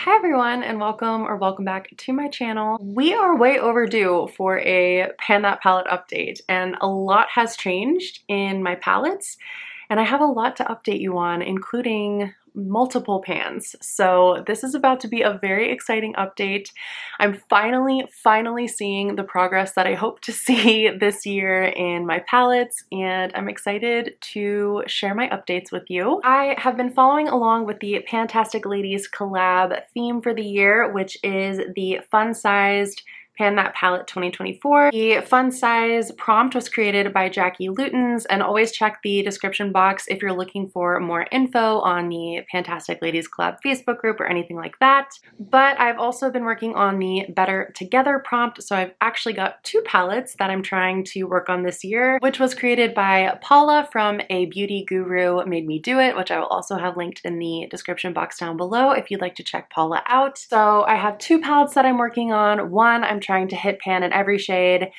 Hi everyone, and welcome back to my channel. We are way overdue for a Pan That palette update, and a lot has changed in my palettes, and I have a lot to update you on, including multiple pans. So this is about to be a very exciting update. I'm finally seeing the progress that I hope to see this year in my palettes, and I'm excited to share my updates with you. I have been following along with the Fantastic Ladies collab theme for the year, which is the fun-sized Pan That Palette 2024. The fun size prompt was created by Lootens, and always check the description box if you're looking for more info on the Fantastic Ladies Collab Facebook group or anything like that. But I've also been working on the Better Together prompt, so I've actually got two palettes that I'm trying to work on this year, which was created by Paula from A Beauty Guru Made Me Do It, which I will also have linked in the description box down below if you'd like to check Paula out. So I have two palettes that I'm working on. One, I'm trying to hit pan in every shade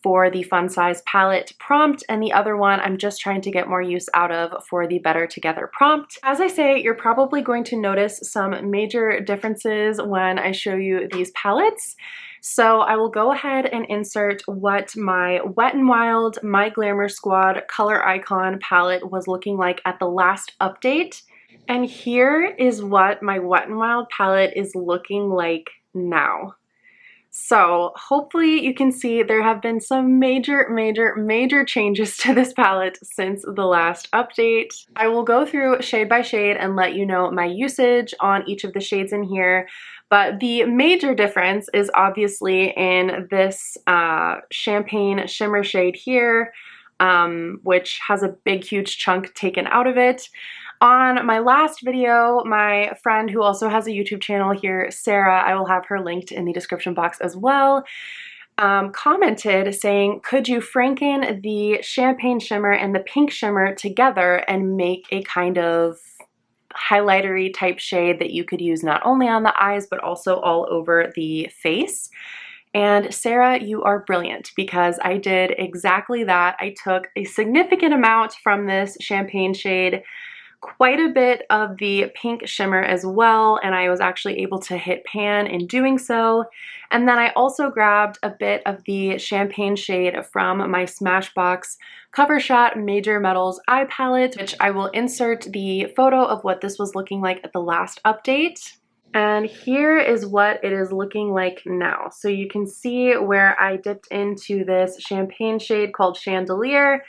for the fun size palette prompt, and the other one I'm just trying to get more use out of for the Better Together prompt. As I say, you're probably going to notice some major differences when I show you these palettes. So I will go ahead and insert what my Wet n Wild My Glamour Squad Color Icon palette was looking like at the last update. And here is what my Wet n Wild palette is looking like now. So hopefully you can see there have been some major changes to this palette since the last update. I will go through shade by shade and let you know my usage on each of the shades in here. But the major difference is obviously in this champagne shimmer shade here, which has a big huge chunk taken out of it. On my last video, my friend who also has a YouTube channel here, Sarah, I will have her linked in the description box as well, commented saying, could you franken the champagne shimmer and the pink shimmer together and make a kind of highlightery type shade that you could use not only on the eyes but also all over the face? And Sarah, you are brilliant, because I did exactly that. I took a significant amount from this champagne shade, quite a bit of the pink shimmer as well, and I was actually able to hit pan in doing so. And then I also grabbed a bit of the champagne shade from my Smashbox Cover Shot Major Metals eye palette, which I will insert the photo of what this was looking like at the last update. And here is what it is looking like now. So you can see where I dipped into this champagne shade called Chandelier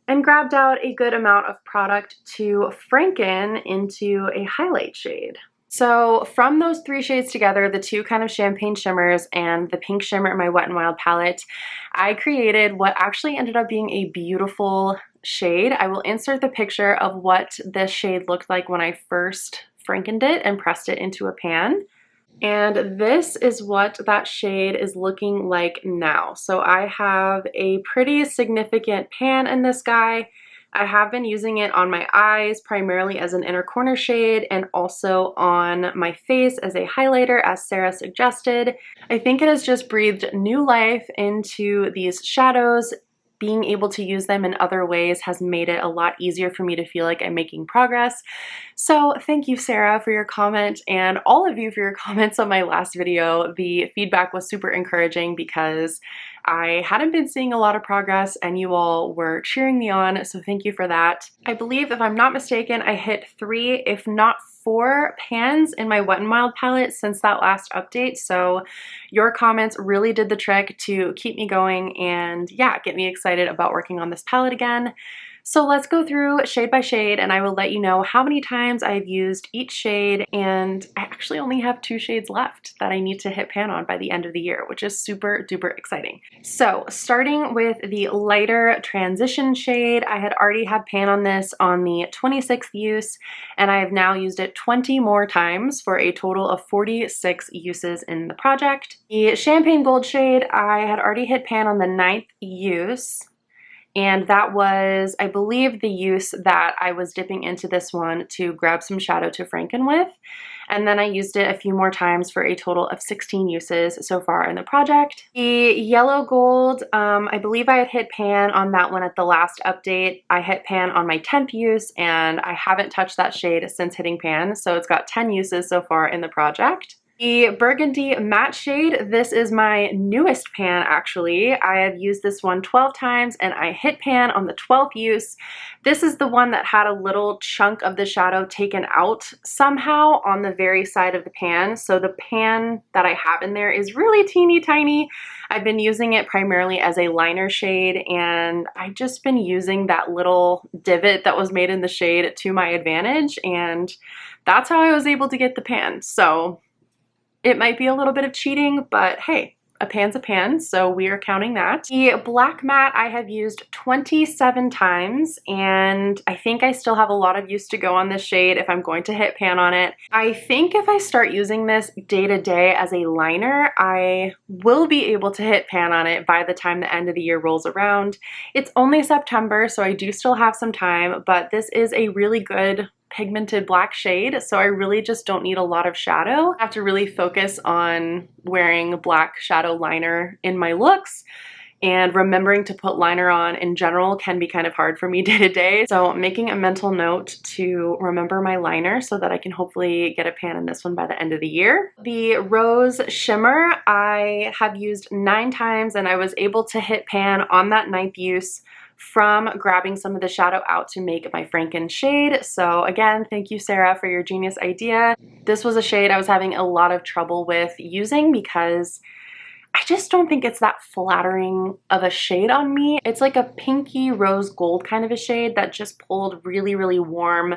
and grabbed out a good amount of product to franken into a highlight shade. So from those three shades together, the two kind of champagne shimmers and the pink shimmer in my Wet n Wild palette, I created what actually ended up being a beautiful shade. I will insert the picture of what this shade looked like when I first frankened it and pressed it into a pan. And this is what that shade is looking like now. So I have a pretty significant pan in this guy. I have been using it on my eyes primarily as an inner corner shade, and also on my face as a highlighter, as Sarah suggested. I think it has just breathed new life into these shadows. Being able to use them in other ways has made it a lot easier for me to feel like I'm making progress. So thank you, Sarah, for your comment, and all of you for your comments on my last video. The feedback was super encouraging because I hadn't been seeing a lot of progress and you all were cheering me on, so thank you for that. I believe, if I'm not mistaken, I hit 3, if not 4 pans in my Wet n Wild palette since that last update, so your comments really did the trick to keep me going and, yeah, get me excited about working on this palette again. So let's go through shade by shade, and I will let you know how many times I've used each shade, and I actually only have 2 shades left that I need to hit pan on by the end of the year, which is super duper exciting. So starting with the lighter transition shade, I had already had pan on this on the 26th use, and I have now used it 20 more times for a total of 46 uses in the project. The champagne gold shade, I had already hit pan on the 9th use, and that was, I believe, the use that I was dipping into this one to grab some shadow to franken with. and then I used it a few more times for a total of 16 uses so far in the project. The yellow gold, I believe I had hit pan on that one at the last update. I hit pan on my 10th use, and I haven't touched that shade since hitting pan, so it's got 10 uses so far in the project. The Burgundy Matte shade, this is my newest pan actually. I have used this one 12 times and I hit pan on the 12th use. This is the one that had a little chunk of the shadow taken out somehow on the very side of the pan. So the pan that I have in there is really teeny tiny. I've been using it primarily as a liner shade, and I've just been using that little divot that was made in the shade to my advantage, and that's how I was able to get the pan. So it might be a little bit of cheating, but hey, a pan's a pan, so we are counting that. The black matte I have used 27 times, and I think I still have a lot of use to go on this shade if I'm going to hit pan on it. I think if I start using this day to day as a liner, I will be able to hit pan on it by the time the end of the year rolls around. It's only September, so I do still have some time, but this is a really good pigmented black shade, so I really just don't need a lot of shadow. I have to really focus on wearing black shadow liner in my looks, and remembering to put liner on in general can be kind of hard for me day to day. So making a mental note to remember my liner so that I can hopefully get a pan in this one by the end of the year. The Rose Shimmer I have used 9 times, and I was able to hit pan on that 9th use from grabbing some of the shadow out to make my Franken shade. So again, thank you, Sarah, for your genius idea. This was a shade I was having a lot of trouble with using because I just don't think it's that flattering of a shade on me. It's like a pinky rose gold kind of a shade that just pulled really, really warm,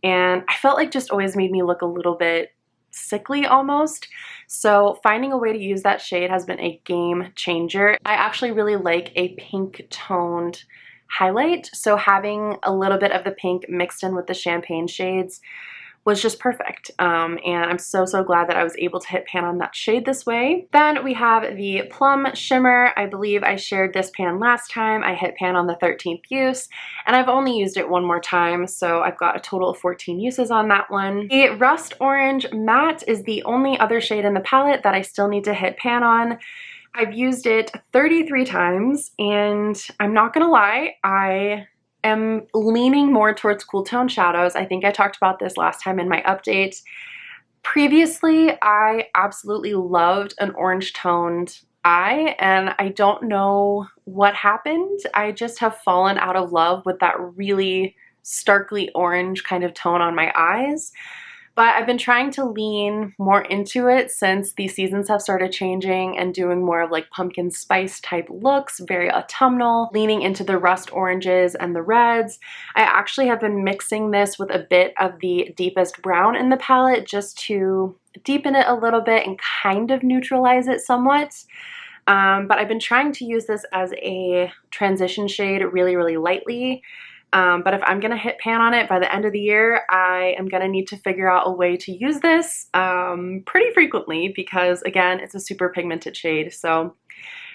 and I felt like just always made me look a little bit sickly almost. So finding a way to use that shade has been a game changer. I actually really like a pink toned highlight, so having a little bit of the pink mixed in with the champagne shades was just perfect. And I'm so glad that I was able to hit pan on that shade this way. Then we have the Plum Shimmer. I believe I shared this pan last time. I hit pan on the 13th use, and I've only used it one more time, so I've got a total of 14 uses on that one. The Rust Orange Matte is the only other shade in the palette that I still need to hit pan on. I've used it 33 times, and I'm not gonna lie, I am leaning more towards cool tone shadows. I think I talked about this last time in my update. Previously, I absolutely loved an orange toned eye, and I don't know what happened. I just have fallen out of love with that really starkly orange kind of tone on my eyes. But I've been trying to lean more into it since the seasons have started changing and doing more of like pumpkin spice type looks, very autumnal, leaning into the rust oranges and the reds. I actually have been mixing this with a bit of the deepest brown in the palette just to deepen it a little bit and kind of neutralize it somewhat. But I've been trying to use this as a transition shade really, really lightly. But if I'm gonna hit pan on it by the end of the year, I am gonna need to figure out a way to use this pretty frequently because, again, it's a super pigmented shade. So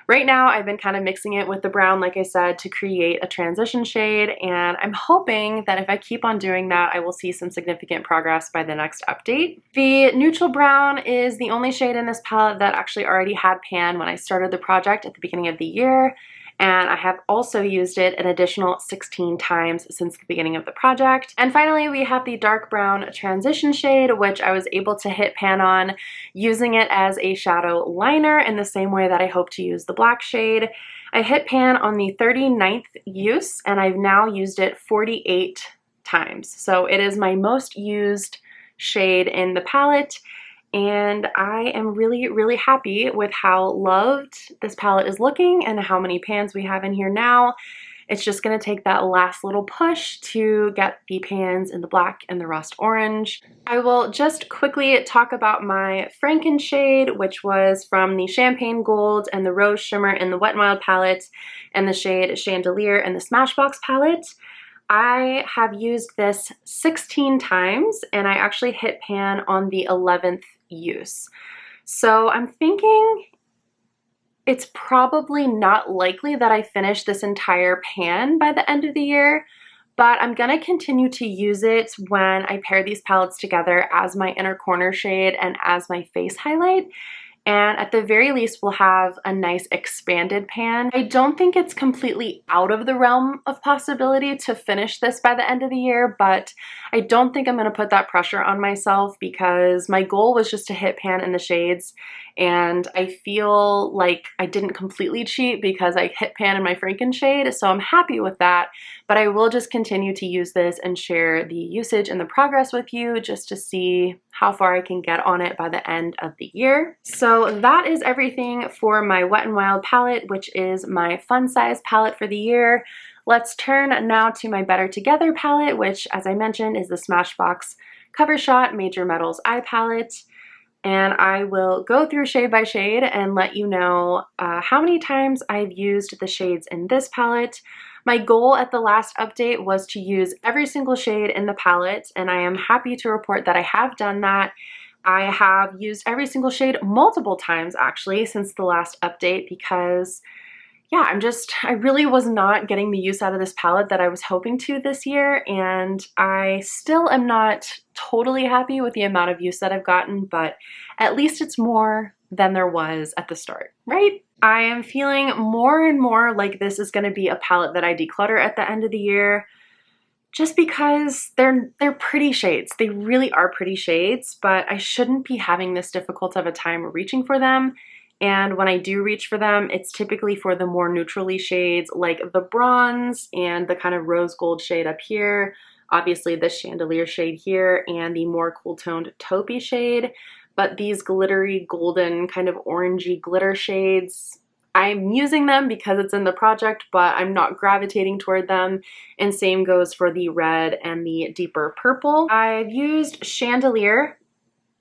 right now I've been kind of mixing it with the brown, like I said, to create a transition shade, and I'm hoping that if I keep on doing that, I will see some significant progress by the next update. The neutral brown is the only shade in this palette that actually already had pan when I started the project at the beginning of the year. And I have also used it an additional 16 times since the beginning of the project. And finally, we have the dark brown transition shade, which I was able to hit pan on using it as a shadow liner in the same way that I hope to use the black shade. I hit pan on the 39th use, and I've now used it 48 times. So it is my most used shade in the palette. And I am really, really happy with how loved this palette is looking and how many pans we have in here now. It's just gonna take that last little push to get the pans in the black and the rust orange. I will just quickly talk about my Franken shade, which was from the Champagne Gold and the Rose Shimmer in the Wet n Wild palette and the shade Chandelier in the Smashbox palette. I have used this 16 times, and I actually hit pan on the 11th use. So I'm thinking it's probably not likely that I finish this entire pan by the end of the year, but I'm gonna continue to use it when I pair these palettes together as my inner corner shade and as my face highlight. And at the very least, we'll have a nice expanded pan. I don't think it's completely out of the realm of possibility to finish this by the end of the year, but I don't think I'm gonna put that pressure on myself because my goal was just to hit pan in the shades, and I feel like I didn't completely cheat because I hit pan in my Franken shade, so I'm happy with that. But I will just continue to use this and share the usage and the progress with you just to see how far I can get on it by the end of the year. So that is everything for my Wet n Wild palette, which is my fun size palette for the year. Let's turn now to my Better Together palette, which, as I mentioned, is the Smashbox Cover Shot Major Metals Eye palette. And I will go through shade by shade and let you know how many times I've used the shades in this palette. My goal at the last update was to use every single shade in the palette, and I am happy to report that I have done that. I have used every single shade multiple times actually since the last update because yeah, I really was not getting the use out of this palette that I was hoping to this year, and I still am not totally happy with the amount of use that I've gotten, but at least it's more than there was at the start, right? I am feeling more and more like this is going to be a palette that I declutter at the end of the year, just because they're pretty shades. They really are pretty shades, but I shouldn't be having this difficult of a time reaching for them. And when I do reach for them, it's typically for the more neutrally shades like the bronze and the kind of rose gold shade up here, obviously the chandelier shade here, and the more cool toned taupey shade. But these glittery golden kind of orangey glitter shades, I'm using them because it's in the project, but I'm not gravitating toward them. And same goes for the red and the deeper purple. I've used Chandelier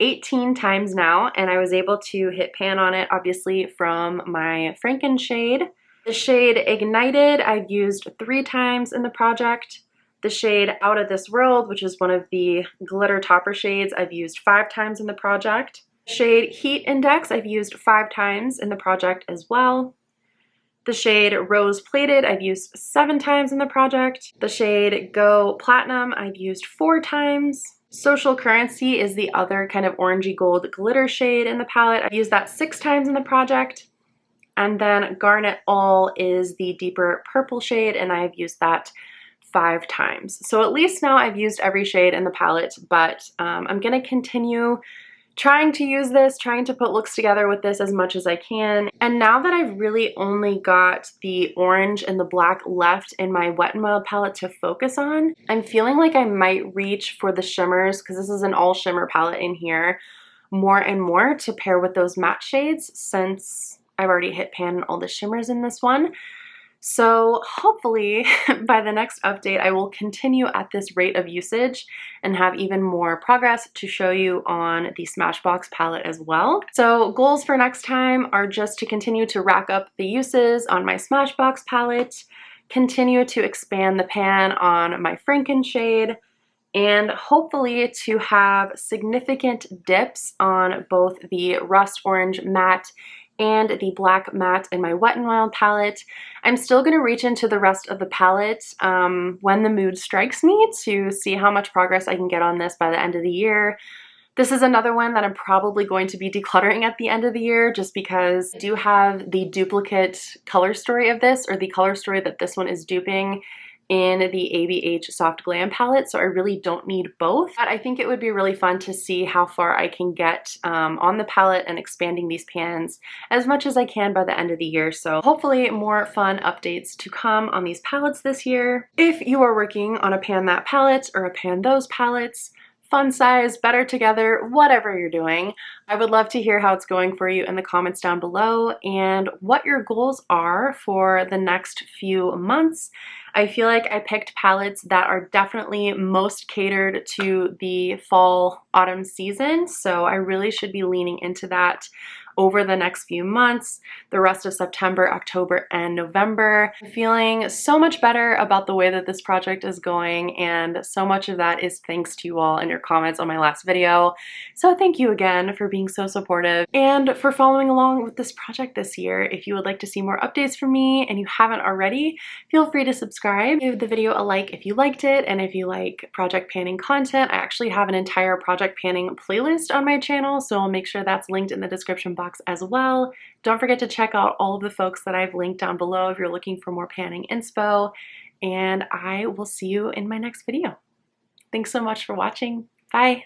18 times now, and I was able to hit pan on it, obviously, from my Franken shade. The shade Ignited I've used 3 times in the project. The shade Out of This World, which is one of the glitter topper shades, I've used 5 times in the project. Shade Heat Index I've used 5 times in the project as well. The shade Rose Plated I've used 7 times in the project. The shade Go Platinum I've used 4 times. Social Currency is the other kind of orangey gold glitter shade in the palette. I've used that 6 times in the project. And then Garnet All is the deeper purple shade, and I've used that 5 times. So at least now I've used every shade in the palette, but I'm gonna continue trying to use this, trying to put looks together with this as much as I can. And now that I've really only got the orange and the black left in my Wet n Wild palette to focus on, I'm feeling like I might reach for the shimmers, because this is an all shimmer palette in here, more and more to pair with those matte shades since I've already hit pan on all the shimmers in this one. So hopefully by the next update, I will continue at this rate of usage and have even more progress to show you on the Smashbox palette as well. So goals for next time are just to continue to rack up the uses on my Smashbox palette, continue to expand the pan on my Franken shade, and hopefully to have significant dips on both the Rust Orange Matte and the black matte in my Wet n Wild palette. I'm still going to reach into the rest of the palette when the mood strikes me to see how much progress I can get on this by the end of the year. This is another one that I'm probably going to be decluttering at the end of the year just because I do have the duplicate color story of this, or the color story that this one is duping, in the ABH Soft Glam palette, so I really don't need both. But I think it would be really fun to see how far I can get on the palette and expanding these pans as much as I can by the end of the year. So hopefully more fun updates to come on these palettes this year. If you are working on a Pan That palette or a Pan Those palettes, fun size, Better Together, whatever you're doing, I would love to hear how it's going for you in the comments down below and what your goals are for the next few months. I feel like I picked palettes that are definitely most catered to the fall autumn season, so I really should be leaning into that over the next few months, the rest of September, October, and November. I'm feeling so much better about the way that this project is going, and so much of that is thanks to you all and your comments on my last video. So thank you again for being so supportive and for following along with this project this year. If you would like to see more updates from me and you haven't already, feel free to subscribe. Give the video a like if you liked it, and if you like project panning content, I actually have an entire project panning playlist on my channel, so I'll make sure that's linked in the description box as well. Don't forget to check out all of the folks that I've linked down below if you're looking for more panning inspo, and I will see you in my next video. Thanks so much for watching. Bye!